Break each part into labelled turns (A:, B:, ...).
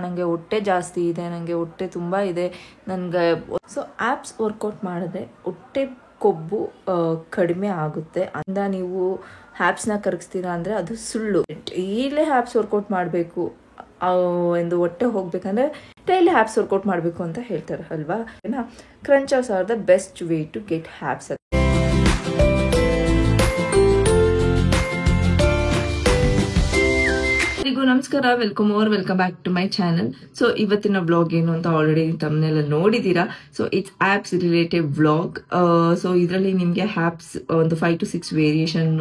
A: ನನಗೆ ಹೊಟ್ಟೆ ಜಾಸ್ತಿ ಇದೆ, ನನಗೆ ಹೊಟ್ಟೆ ತುಂಬ ಇದೆ, ನನಗೆ ಸೊ ಆ್ಯಪ್ಸ್ ವರ್ಕೌಟ್ ಮಾಡಿದ್ರೆ ಹೊಟ್ಟೆ ಕೊಬ್ಬು ಕಡಿಮೆ ಆಗುತ್ತೆ ಅಂತ ನೀವು ಆ್ಯಪ್ಸ್ನ ಕರಗಿಸ್ತೀರಾ ಅಂದರೆ ಅದು ಸುಳ್ಳು. ಡೈಲಿ ಆ್ಯಪ್ಸ್ ವರ್ಕೌಟ್ ಮಾಡಬೇಕು, ಒಂದು ಹೊಟ್ಟೆ ಹೋಗ್ಬೇಕಂದ್ರೆ ಡೈಲಿ ಆ್ಯಪ್ಸ್ ವರ್ಕೌಟ್ ಮಾಡಬೇಕು ಅಂತ ಹೇಳ್ತಾರೆ ಅಲ್ವಾ. Crunches are the best way to get abs. ನಮಸ್ಕಾರ, welcome back to my channel. So ಇವತ್ತಿನ ವ್ಲಾಗ್ ಏನು ಅಂತ ಆಲ್ರೆಡಿ ತಮ್ಮನೆಲ್ಲ ನೋಡಿದೀರಾ. So it's abs related vlog. So ಇದರಲ್ಲಿ ನಿಮಗೆ ಆ್ಯಪ್ಸ್ ಒಂದು 5 to 6 ವೇರಿಯೇಷನ್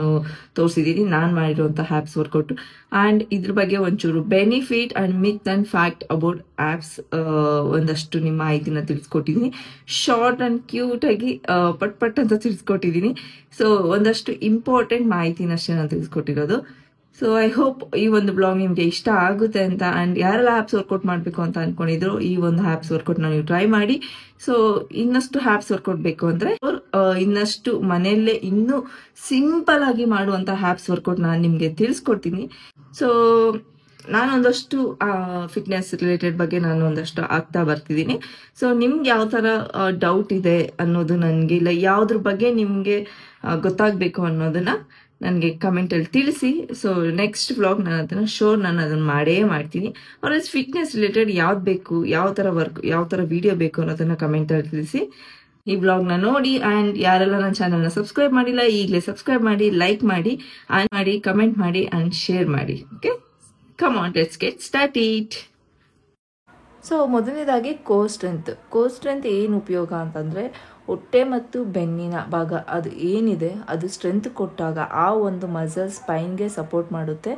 A: ತೋರಿಸಿದ್ದೀನಿ ನಾನು ಮಾಡಿರುವಂಥ ಆ್ಯಪ್ಸ್ ವರ್ಕೌಟ್. ಆ್ಯಂಡ್ ಇದ್ರ ಬಗ್ಗೆ ಒಂಚೂರು benefit and myth and fact about apps ಒಂದಷ್ಟು ನಿಮ್ಮ ಮಾಹಿತಿನ ತಿಳಿಸ್ಕೊಟ್ಟಿದ್ದೀನಿ. ಶಾರ್ಟ್ ಆ್ಯಂಡ್ ಕ್ಯೂಟಾಗಿ ಪಟ್ ಅಂತ ತಿಳಿಸ್ಕೊಟ್ಟಿದ್ದೀನಿ. ಸೊ ಒಂದಷ್ಟು ಇಂಪಾರ್ಟೆಂಟ್ ಮಾಹಿತಿನಷ್ಟೇ ನಾನು ತಿಳಿಸ್ಕೊಟ್ಟಿರೋದು. ಸೊ ಐ ಹೋಪ್ ಈ ಒಂದು ಬ್ಲಾಗ್ ನಿಮಗೆ ಇಷ್ಟ ಆಗುತ್ತೆ ಅಂತ. ಆ್ಯಂಡ್ ಯಾರೆಲ್ಲ ಆ್ಯಪ್ಸ್ ವರ್ಕೌಟ್ ಮಾಡಬೇಕು ಅಂತ ಅನ್ಕೊಂಡಿದ್ರು ಈ ಒಂದು ಆ್ಯಪ್ಸ್ ವರ್ಕೌಟ್ನ ನೀವು ಟ್ರೈ ಮಾಡಿ. ಸೊ ಇನ್ನಷ್ಟು ಆ್ಯಪ್ಸ್ ವರ್ಕೌಟ್ ಬೇಕು ಅಂದರೆ ಇನ್ನಷ್ಟು ಮನೆಯಲ್ಲೇ ಇನ್ನೂ ಸಿಂಪಲ್ ಆಗಿ ಮಾಡುವಂಥ ಆ್ಯಪ್ಸ್ ವರ್ಕೌಟ್ ನಾನು ನಿಮಗೆ ತಿಳಿಸ್ಕೊಡ್ತೀನಿ. ಸೊ ನಾನೊಂದಷ್ಟು ಫಿಟ್ನೆಸ್ ರಿಲೇಟೆಡ್ ಬಗ್ಗೆ ನಾನು ಒಂದಷ್ಟು ಆಗ್ತಾ ಬರ್ತಿದ್ದೀನಿ. ಸೊ ನಿಮ್ಗೆ ಯಾವ ಥರ ಡೌಟ್ ಇದೆ ಅನ್ನೋದು ನನಗೆ, ಇಲ್ಲ ಯಾವುದ್ರ ಬಗ್ಗೆ ನಿಮಗೆ ಗೊತ್ತಾಗಬೇಕು ಅನ್ನೋದನ್ನ ನನಗೆ ಕಮೆಂಟಲ್ಲಿ ತಿಳಿಸಿ. ಸೊ ನೆಕ್ಸ್ಟ್ ವ್ಲಾಗ್ ನಾನು ಅದನ್ನು ಮಾಡೇ ಮಾಡ್ತೀನಿ. ಆರ್ಎಲ್ಸ್ ಫಿಟ್ನೆಸ್ ರಿಲೇಟೆಡ್ ಯಾವ್ದು ಬೇಕು, ಯಾವ ಥರ ವಿಡಿಯೋ ಬೇಕು ಅನ್ನೋದನ್ನು ಕಮೆಂಟಲ್ಲಿ ತಿಳಿಸಿ. ಈ ವ್ಲಾಗ್ನ ನೋಡಿ. ಆ್ಯಂಡ್ ಯಾರೆಲ್ಲ ನನ್ನ ಚಾನಲ್ನ ಸಬ್ಸ್ಕ್ರೈಬ್ ಮಾಡಿಲ್ಲ ಈಗಲೇ ಸಬ್ಸ್ಕ್ರೈಬ್ ಮಾಡಿ, ಲೈಕ್ ಮಾಡಿ, ಆ್ಯಂಡ್ ಮಾಡಿ, ಕಮೆಂಟ್ ಮಾಡಿ ಆ್ಯಂಡ್ ಶೇರ್ ಮಾಡಿ. Okay, come on, let's get started. So ಮೊದಲನೇದಾಗಿ ಕೋರ್ ಸ್ಟ್ರೆಂತ್ ಏನು ಉಪಯೋಗ ಅಂತಂದರೆ, ಹೊಟ್ಟೆ ಮತ್ತು ಬೆನ್ನಿನ ಭಾಗ ಅದು ಏನಿದೆ ಅದು ಸ್ಟ್ರೆಂತ್ ಕೊಟ್ಟಾಗ ಆ ಒಂದು ಮಸಲ್ ಸ್ಪೈನ್ಗೆ ಸಪೋರ್ಟ್ ಮಾಡುತ್ತೆ.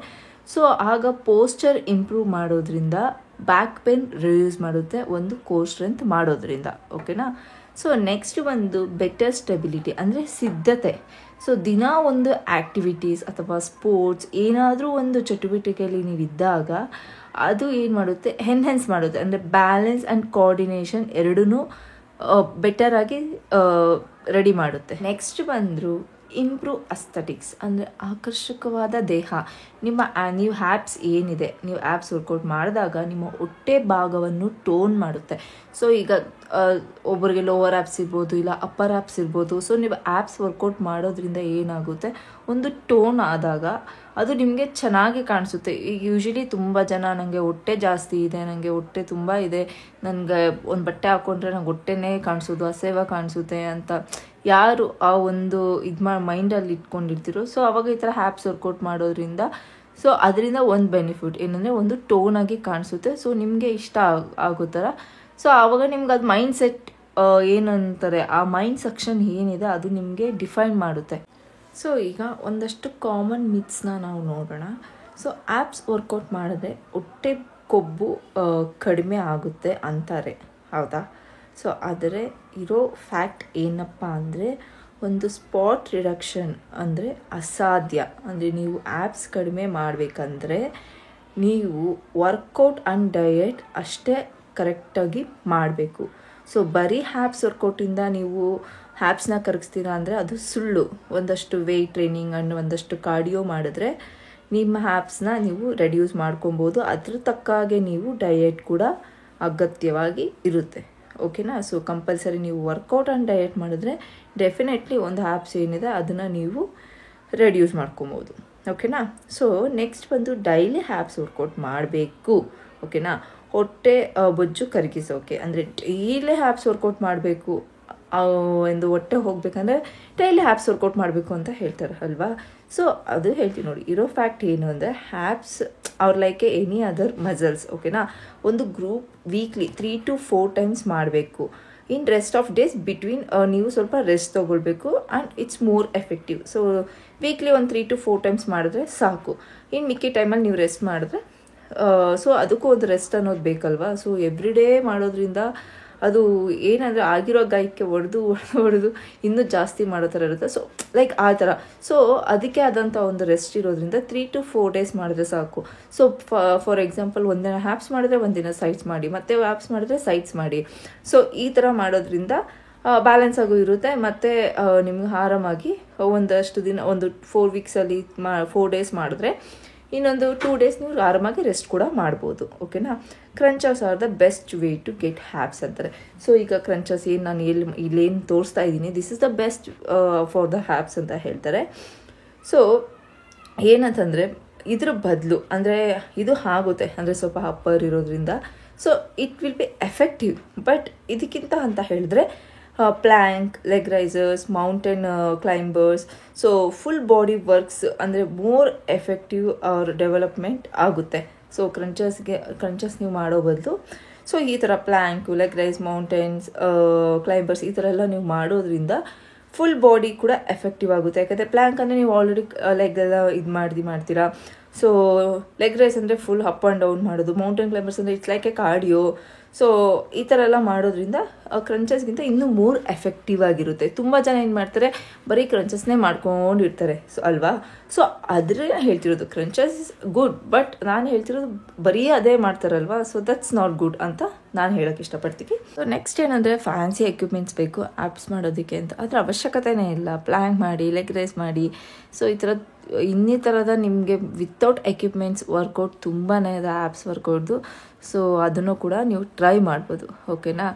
A: ಸೊ ಆಗ ಪೋಸ್ಚರ್ ಇಂಪ್ರೂವ್ ಮಾಡೋದ್ರಿಂದ, ಬ್ಯಾಕ್ ಪೇನ್ ರಿಡ್ಯೂಸ್ ಮಾಡುತ್ತೆ ಒಂದು ಕೋರ್ ಸ್ಟ್ರೆಂತ್ ಮಾಡೋದ್ರಿಂದ. ಓಕೆನಾ. ಸೊ ನೆಕ್ಸ್ಟ್ ಒಂದು ಬೆಟರ್ ಸ್ಟೆಬಿಲಿಟಿ ಅಂದರೆ ಸಿದ್ಧತೆ. ಸೊ ದಿನ ಒಂದು ಆ್ಯಕ್ಟಿವಿಟೀಸ್ ಅಥವಾ ಸ್ಪೋರ್ಟ್ಸ್ ಏನಾದರೂ ಒಂದು ಚಟುವಟಿಕೆಯಲ್ಲಿ ನೀವಿದ್ದಾಗ ಅದು ಏನು ಮಾಡುತ್ತೆ, ಎನ್ಹೆನ್ಸ್ ಮಾಡುತ್ತೆ. ಅಂದರೆ ಬ್ಯಾಲೆನ್ಸ್ ಆ್ಯಂಡ್ ಕೋಆರ್ಡಿನೇಷನ್ ಎರಡೂ ಬೆಟರ್ ಆಗಿ ರೆಡಿ ಮಾಡುತ್ತೆ. ನೆಕ್ಸ್ಟ್ ಬಂದರು ಇಂಪ್ರೂವ್ ಅಸ್ಥೆಟಿಕ್ಸ್ ಅಂದರೆ ಆಕರ್ಷಕವಾದ ದೇಹ. ನೀವು ಆ್ಯಪ್ಸ್ ಏನಿದೆ, ನೀವು ಆ್ಯಪ್ಸ್ ವರ್ಕೌಟ್ ಮಾಡಿದಾಗ ನಿಮ್ಮ ಹೊಟ್ಟೆ ಭಾಗವನ್ನು ಟೋನ್ ಮಾಡುತ್ತೆ. ಸೊ ಈಗ ಒಬ್ಬರಿಗೆ ಲೋವರ್ ಆ್ಯಪ್ಸ್ ಇರ್ಬೋದು, ಇಲ್ಲ ಅಪ್ಪರ್ ಆ್ಯಪ್ಸ್ ಇರ್ಬೋದು. ಸೊ ನೀವು ಆ್ಯಪ್ಸ್ ವರ್ಕೌಟ್ ಮಾಡೋದ್ರಿಂದ ಏನಾಗುತ್ತೆ, ಒಂದು ಟೋನ್ ಆದಾಗ ಅದು ನಿಮಗೆ ಚೆನ್ನಾಗಿ ಕಾಣಿಸುತ್ತೆ. ಈಗ ಯೂಶಲಿ ತುಂಬ ಜನ ನನಗೆ ಹೊಟ್ಟೆ ಜಾಸ್ತಿ ಇದೆ, ನನಗೆ ಹೊಟ್ಟೆ ತುಂಬ ಇದೆ, ನನಗೆ ಒಂದು ಬಟ್ಟೆ ಹಾಕ್ಕೊಂಡ್ರೆ ನಂಗೆ ಹೊಟ್ಟೆನೇ ಕಾಣಿಸೋದು, ಅಸಹ್ಯ ಕಾಣಿಸುತ್ತೆ ಅಂತ ಯಾರು ಆ ಒಂದು ಮೈಂಡಲ್ಲಿ ಇಟ್ಕೊಂಡಿರ್ತೀರೋ, ಸೊ ಅವಾಗ ಈ ಥರ ಆ್ಯಪ್ಸ್ ವರ್ಕೌಟ್ ಮಾಡೋದ್ರಿಂದ ಸೊ ಅದರಿಂದ ಒಂದು ಬೆನಿಫಿಟ್ ಏನಂದರೆ ಒಂದು ಟೋನಾಗಿ ಕಾಣಿಸುತ್ತೆ. ಸೊ ನಿಮಗೆ ಇಷ್ಟ ಆಗೋ ಥರ. ಸೊ ಆವಾಗ ನಿಮ್ಗೆ ಅದು ಮೈಂಡ್ ಸೆಟ್ ಏನಂತಾರೆ, ಆ ಮೈಂಡ್ ಸೆಕ್ಷನ್ ಏನಿದೆ ಅದು ನಿಮಗೆ ಡಿಫೈನ್ ಮಾಡುತ್ತೆ. ಸೊ ಈಗ ಒಂದಷ್ಟು ಕಾಮನ್ ಮಿತ್ಸ್ನ ನಾವು ನೋಡೋಣ. ಸೊ ಆ್ಯಪ್ಸ್ ವರ್ಕೌಟ್ ಮಾಡಿದ್ರೆ ಹೊಟ್ಟೆ ಕೊಬ್ಬು ಕಡಿಮೆ ಆಗುತ್ತೆ ಅಂತಾರೆ, ಹೌದಾ? ಸೊ ಆದರೆ ಇರೋ ಫ್ಯಾಕ್ಟ್ ಏನಪ್ಪ ಅಂದರೆ, ಒಂದು ಸ್ಪಾಟ್ ರಿಡಕ್ಷನ್ ಅಂದರೆ ಅಸಾಧ್ಯ. ಅಂದರೆ ನೀವು ಆ್ಯಪ್ಸ್ ಕಡಿಮೆ ಮಾಡಬೇಕಂದ್ರೆ ನೀವು ವರ್ಕೌಟ್ ಆ್ಯಂಡ್ ಡಯಟ್ ಅಷ್ಟೇ ಕರೆಕ್ಟಾಗಿ ಮಾಡಬೇಕು. ಸೊ ಬರೀ ಆ್ಯಪ್ಸ್ ವರ್ಕೌಟಿಂದ ನೀವು ಆ್ಯಪ್ಸ್ನ ಕರಗಿಸ್ತೀರಾ ಅಂದರೆ ಅದು ಸುಳ್ಳು. ಒಂದಷ್ಟು ವೆಯ್ಟ್ ಟ್ರೈನಿಂಗ್ ಆ್ಯಂಡ್ ಒಂದಷ್ಟು ಕಾರ್ಡಿಯೋ ಮಾಡಿದ್ರೆ ನಿಮ್ಮ ಆ್ಯಪ್ಸ್ನ ನೀವು ರೆಡ್ಯೂಸ್ ಮಾಡ್ಕೊಬೋದು. ಅದ್ರ ತಕ್ಕಾಗೆ ನೀವು ಡಯಟ್ ಕೂಡ ಅಗತ್ಯವಾಗಿ ಇರುತ್ತೆ. ಓಕೆನಾ. ಸೊ ಕಂಪಲ್ಸರಿ ನೀವು ವರ್ಕೌಟ್ ಆ್ಯಂಡ್ ಡಯಟ್ ಮಾಡಿದ್ರೆ ಡೆಫಿನೆಟ್ಲಿ ಒಂದು ಆ್ಯಪ್ಸ್ ಏನಿದೆ ಅದನ್ನು ನೀವು ರೆಡ್ಯೂಸ್ ಮಾಡ್ಕೊಬೋದು. ಓಕೆನಾ. ಸೊ ನೆಕ್ಸ್ಟ್ ಬಂದು ಡೈಲಿ ಆ್ಯಪ್ಸ್ ವರ್ಕೌಟ್ ಮಾಡಬೇಕು. ಓಕೆನಾ. ಹೊಟ್ಟೆ ಬೊಜ್ಜು ಕರಗಿಸೋಕೆ ಅಂದರೆ ಡೈಲಿ ಆ್ಯಪ್ಸ್ ವರ್ಕೌಟ್ ಮಾಡಬೇಕು, ಒಂದು ಹೊಟ್ಟೆ ಹೋಗ್ಬೇಕಂದ್ರೆ ಡೈಲಿ ಆ್ಯಪ್ಸ್ ವರ್ಕೌಟ್ ಮಾಡಬೇಕು ಅಂತ ಹೇಳ್ತಾರೆ ಅಲ್ವಾ. ಸೊ ಅದು ಹೇಳ್ತೀನಿ ನೋಡಿ. ಇರೋ ಫ್ಯಾಕ್ಟ್ ಏನು ಅಂದರೆ, ಆ್ಯಪ್ಸ್ ಅವ್ರ ಲೈಕ್ ಎನಿ ಅದರ್ ಮಸಲ್ಸ್. ಓಕೆನಾ. ಒಂದು ಗ್ರೂಪ್ ವೀಕ್ಲಿ 3 to 4 times ಮಾಡಬೇಕು. ಇನ್ ರೆಸ್ಟ್ ಆಫ್ ಡೇಸ್ ಬಿಟ್ವೀನ್ ನೀವು ಸ್ವಲ್ಪ ರೆಸ್ಟ್ ತೊಗೊಳ್ಬೇಕು and it's more effective. So weekly ಒಂದು 3 to 4 times ಮಾಡಿದ್ರೆ ಸಾಕು. ಇನ್ನು ಮಿಕ್ಕಿ ಟೈಮಲ್ಲಿ ನೀವು ರೆಸ್ಟ್ ಮಾಡಿದ್ರೆ ಸೊ ಅದಕ್ಕೂ ಒಂದು ರೆಸ್ಟ್ ಅನ್ನೋದು ಬೇಕಲ್ವಾ. ಸೊ ಎವ್ರಿ ಡೇ ಮಾಡೋದ್ರಿಂದ ಅದು ಏನಂದರೆ ಆಗಿರೋ ಗಾಯಕ್ಕೆ ಹೊಡೆದು ಇನ್ನೂ ಜಾಸ್ತಿ ಮಾಡೋ ಥರ ಇರುತ್ತೆ. ಸೊ ಲೈಕ್ ಆ ಥರ. ಸೊ ಅದಕ್ಕೆ ಆದಂಥ ಒಂದು ರೆಸ್ಟ್ ಇರೋದ್ರಿಂದ 3 to 4 days ಮಾಡಿದ್ರೆ ಸಾಕು. ಸೊ ಫಾರ್ ಎಕ್ಸಾಂಪಲ್ ಒಂದಿನ ಆ್ಯಪ್ಸ್ ಮಾಡಿದ್ರೆ ಒಂದಿನ ಸೈಟ್ಸ್ ಮಾಡಿ, ಮತ್ತೆ ಆ್ಯಪ್ಸ್ ಮಾಡಿದ್ರೆ ಸೈಟ್ಸ್ ಮಾಡಿ. ಸೊ ಈ ಥರ ಮಾಡೋದ್ರಿಂದ ಬ್ಯಾಲೆನ್ಸ್ ಆಗು ಇರುತ್ತೆ. ಮತ್ತು ನಿಮ್ಗೆ ಆರಾಮಾಗಿ ಒಂದಷ್ಟು ದಿನ, ಒಂದು 4 weeks 4 days ಮಾಡಿದ್ರೆ ಇನ್ನೊಂದು 2 ಡೇಸ್ ನೀವು ಆರಾಮಾಗಿ ರೆಸ್ಟ್ ಕೂಡ ಮಾಡ್ಬೋದು. ಓಕೆನಾ. Crunches are the best way to get abs ಅಂತಾರೆ. ಸೊ ಈಗ ಕ್ರಂಚರ್ಸ್ ಏನು ನಾನು ಇಲ್ಲೇನು ತೋರಿಸ್ತಾ ಇದ್ದೀನಿ, this is the best for the abs ಅಂತ ಹೇಳ್ತಾರೆ. ಸೊ ಏನಂತಂದರೆ ಇದ್ರ ಬದಲು ಅಂದರೆ ಇದು ಆಗುತ್ತೆ ಅಂದರೆ ಸ್ವಲ್ಪ ಅಪ್ಪರ್ ಇರೋದ್ರಿಂದ, so it will be effective. But ಇದಕ್ಕಿಂತ ಅಂತ ಹೇಳಿದ್ರೆ plank, leg raisers, mountain climbers, so full body works ಅಂದರೆ ಮೋರ್ ಎಫೆಕ್ಟಿವ್ ಅವ್ರ ಡೆವಲಪ್ಮೆಂಟ್ ಆಗುತ್ತೆ. ಸೊ ಕ್ರಂಚರ್ಸ್ ನೀವು ಮಾಡೋ ಬದಲು ಸೊ ಈ ಥರ plank, leg raise, mountains climbers ಈ ಥರ ಎಲ್ಲ ನೀವು ಮಾಡೋದ್ರಿಂದ ಫುಲ್ ಬಾಡಿ ಕೂಡ ಎಫೆಕ್ಟಿವ್ ಆಗುತ್ತೆ. ಯಾಕಂದರೆ ಪ್ಲ್ಯಾಂಕ್ ಅಂದರೆ ನೀವು ಆಲ್ರೆಡಿ ಲೆಗ್ ಎಲ್ಲ ಇದು ಮಾಡ್ತೀರಾ. ಸೊ ಲೆಗ್ ರೈಸ್ ಅಂದರೆ ಫುಲ್ ಅಪ್ ಆ್ಯಂಡ್ ಡೌನ್ ಮಾಡೋದು. ಮೌಂಟೇನ್ ಕ್ಲೈಂಬರ್ಸ್ ಅಂದರೆ it's like A cardio. So ಈ ಥರ ಎಲ್ಲ ಮಾಡೋದ್ರಿಂದ ಕ್ರಂಚಸ್ಗಿಂತ ಇನ್ನೂ ಮೋರ್ ಎಫೆಕ್ಟಿವ್ ಆಗಿರುತ್ತೆ. ತುಂಬ ಜನ ಏನು ಮಾಡ್ತಾರೆ, ಬರೀ ಕ್ರಂಚಸ್ನೇ ಮಾಡ್ಕೊಂಡಿರ್ತಾರೆ. ಸೊ ಅಲ್ವಾ. ಸೊ ಅದ್ರ ಹೇಳ್ತಿರೋದು ಕ್ರಂಚಸ್ ಇಸ್ ಗುಡ್, ಬಟ್ ನಾನು ಹೇಳ್ತಿರೋದು ಬರೀ ಅದೇ ಮಾಡ್ತಾರಲ್ವಾ. ಸೊ ದಟ್ಸ್ ನಾಟ್ ಗುಡ್ ಅಂತ ನಾನು ಹೇಳೋಕ್ಕೆ ಇಷ್ಟಪಡ್ತೀನಿ. ಸೊ ನೆಕ್ಸ್ಟ್ ಏನಂದರೆ ಫ್ಯಾನ್ಸಿ ಎಕ್ವಿಪ್ಮೆಂಟ್ಸ್ ಬೇಕು ಆ್ಯಪ್ಸ್ ಮಾಡೋದಕ್ಕೆ ಅಂತ. ಅದರ ಅವಶ್ಯಕತೆನೇ ಇಲ್ಲ. ಪ್ಲ್ಯಾಂಕ್ ಮಾಡಿ, ಲೆಗ್ ರೈಸ್ ಮಾಡಿ, ಸೊ ಈ ಥರ ಇನ್ನಿತರದ ನಿಮಗೆ ವಿತೌಟ್ ಎಕ್ವಿಪ್ಮೆಂಟ್ಸ್ ವರ್ಕೌಟ್ ತುಂಬಾ ಇದೆ ಆ್ಯಪ್ಸ್ ವರ್ಕೌಟ್ದು. ಸೊ ಅದನ್ನು ಕೂಡ ನೀವು ಟ್ರೈ ಮಾಡ್ಬೋದು. ಓಕೆನಾ.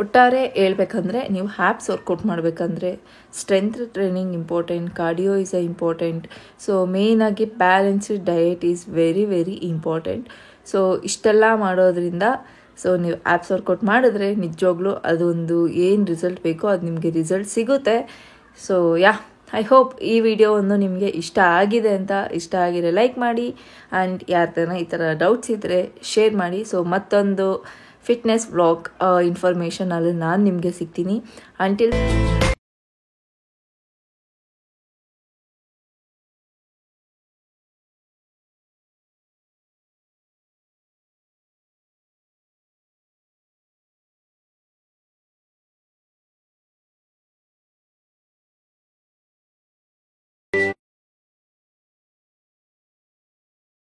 A: ಒಟ್ಟಾರೆ ಹೇಳ್ಬೇಕಂದ್ರೆ ನೀವು ಹ್ಯಾಪ್ಸ್ ವರ್ಕೌಟ್ ಮಾಡಬೇಕಂದ್ರೆ strength training important, cardio is a important. So ಮೇಯ್ನಾಗಿ balanced diet is very very important. So ಇಷ್ಟೆಲ್ಲ ಮಾಡೋದ್ರಿಂದ ಸೊ ನೀವು ಆ್ಯಪ್ಸ್ ವರ್ಕೌಟ್ ಮಾಡಿದ್ರೆ ನಿಜವಾಗ್ಲೂ ಅದೊಂದು ಏನು ರಿಸಲ್ಟ್ ಬೇಕೋ ಅದು ನಿಮಗೆ ರಿಸಲ್ಟ್ ಸಿಗುತ್ತೆ. ಸೊ ಐ ಹೋಪ್ ಈ ವಿಡಿಯೋವನ್ನು ನಿಮಗೆ ಇಷ್ಟ ಆಗಿದೆ ಅಂತ. ಇಷ್ಟ ಆಗಿದ್ರೆ ಲೈಕ್ ಮಾಡಿ, ಆ್ಯಂಡ್ ಯಾರ್ದನ ಈ ಥರ ಡೌಟ್ಸ್ ಇದ್ದರೆ ಶೇರ್ ಮಾಡಿ. ಸೊ ಮತ್ತೊಂದು ಫಿಟ್ನೆಸ್ ವ್ಲಾಗ್ ಇನ್ಫಾರ್ಮೇಷನ್ ಅಲ್ಲಿ ನಾನು ನಿಮಗೆ ಸಿಗ್ತೀನಿ. ಅಂಟಿಲ್